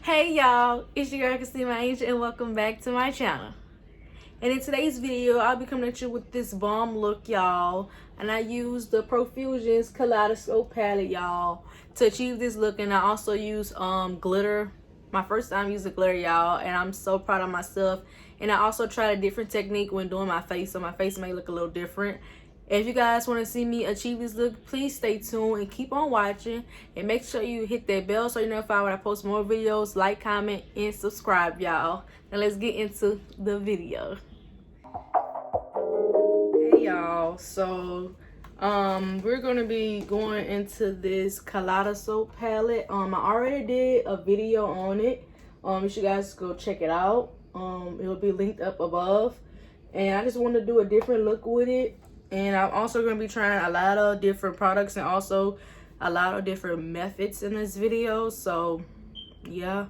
Hey y'all, it's your girl Kristine and welcome back to my channel. And in today's video, I'll be coming at you with this bomb look, y'all. And I use the Profusion Kaleidoscope Palette, y'all, to achieve this look. And I also use glitter. My first time using glitter, y'all, and I'm so proud of myself. And I also tried a different technique when doing my face, so my face may look a little different. If you guys want to see me achieve this look, please stay tuned and keep on watching. And make sure you hit that bell so you're notified when I post more videos. Like, comment, and subscribe, y'all. Now let's get into the video. Hey y'all, so we're gonna be going into this Kaleidoscope palette. I already did a video on it. You should guys go check it out. It'll be linked up above. And I just want to do a different look with it. And I'm also going to be trying a lot of different products and also a lot of different methods in this video. So, yeah.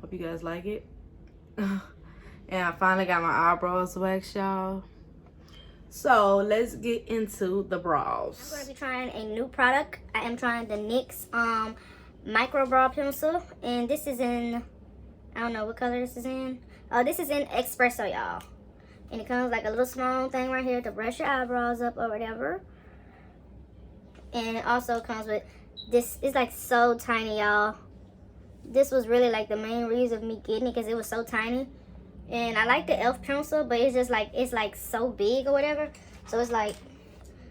Hope you guys like it. And I finally got my eyebrows waxed, y'all. So, let's get into the brows. I'm going to be trying a new product. I am trying the NYX microbrow pencil. And this is in, I don't know what color this is in. Oh, this is in espresso, y'all. And it comes like a little small thing right here to brush your eyebrows up or whatever. And it also comes with this. It's like so tiny, y'all. This was really like the main reason of me getting it because it was so tiny. And I like the e.l.f. pencil, but it's just like, it's like so big or whatever. So it's like,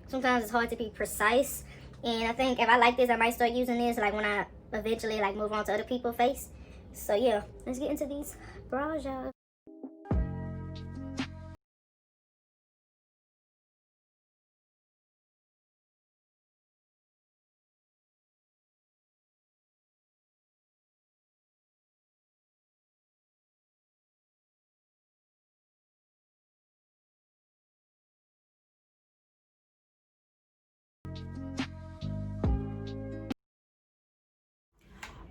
sometimes it's hard to be precise. And I think if I like this, I might start using this like when I eventually like move on to other people's face. So yeah, let's get into these brows, y'all.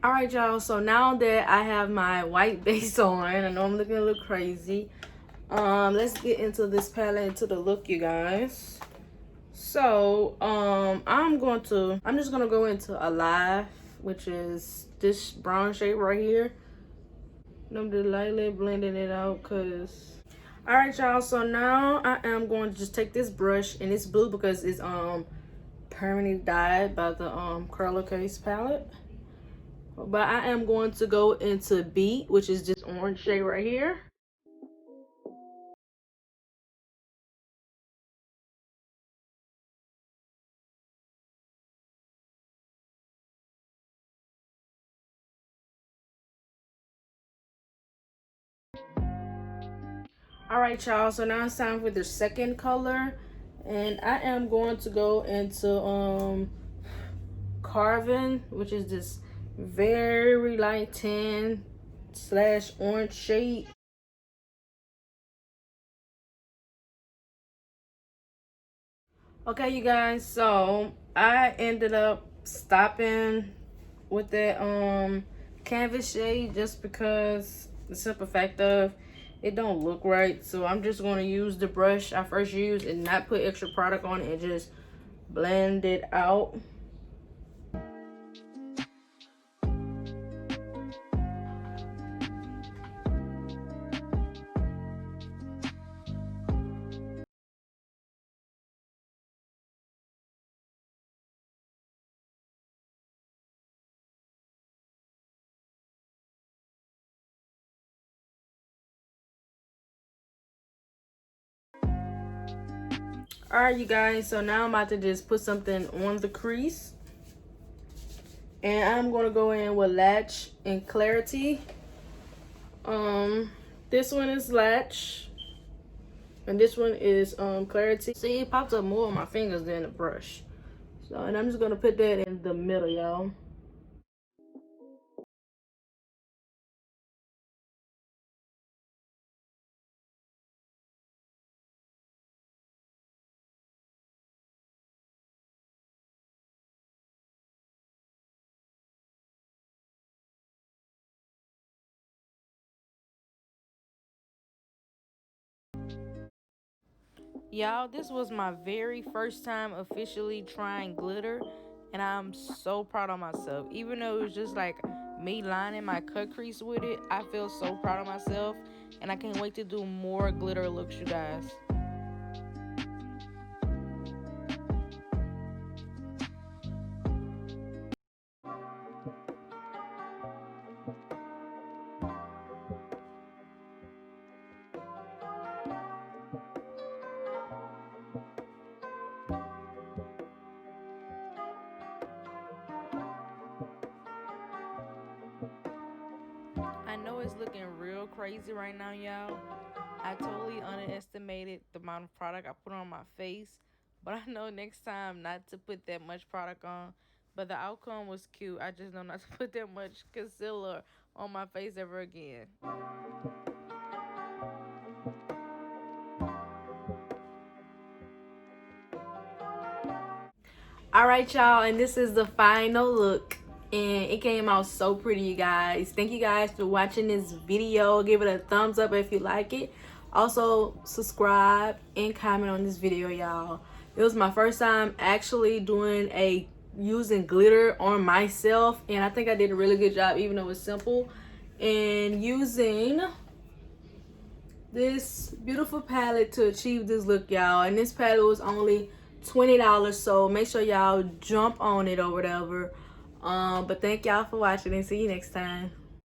Alright, y'all, so now that I have my white base on, I know I'm looking a little crazy. Let's get into this palette, into the look, you guys. So, I'm just gonna go into Alive, which is this brown shade right here. And I'm just lightly blending it out, cause. Alright, y'all, so now I am going to just take this brush, and it's blue because it's permanently dyed by the Color Case palette. But I am going to go into Beat, which is this orange shade right here. Alright, y'all, so now it's time for the second color. And I am going to go into Carving, which is this very light tan / orange shade. Okay, you guys, so I ended up stopping with that canvas shade just because the simple fact of it don't look right. So I'm just going to use the brush I first used and not put extra product on it and just blend it out. Alright, you guys, so now I'm about to just put something on the crease. And I'm going to go in with Latch and Clarity. This one is Latch. And this one is Clarity. See, it pops up more on my fingers than the brush. So, and I'm just going to put that in the middle, y'all. Y'all, this was my very first time officially trying glitter, and I'm so proud of myself. Even though it was just like me lining my cut crease with it, I feel so proud of myself, and I can't wait to do more glitter looks, you guys. I know it's looking real crazy right now, y'all. I totally underestimated the amount of product I put on my face, but I know next time not to put that much product on. But the outcome was cute. I just know not to put that much concealer on my face ever again. Alright, y'all, and this is the final look, and it came out so pretty, you guys. Thank you guys for watching this video. Give it a thumbs up if you like it. Also, subscribe and comment on this video, y'all. It was my first time actually using glitter on myself, and I think I did a really good job, even though it's simple. And using this beautiful palette to achieve this look, y'all. And this palette was only $20, so make sure y'all jump on it or whatever. But thank y'all for watching, and see you next time.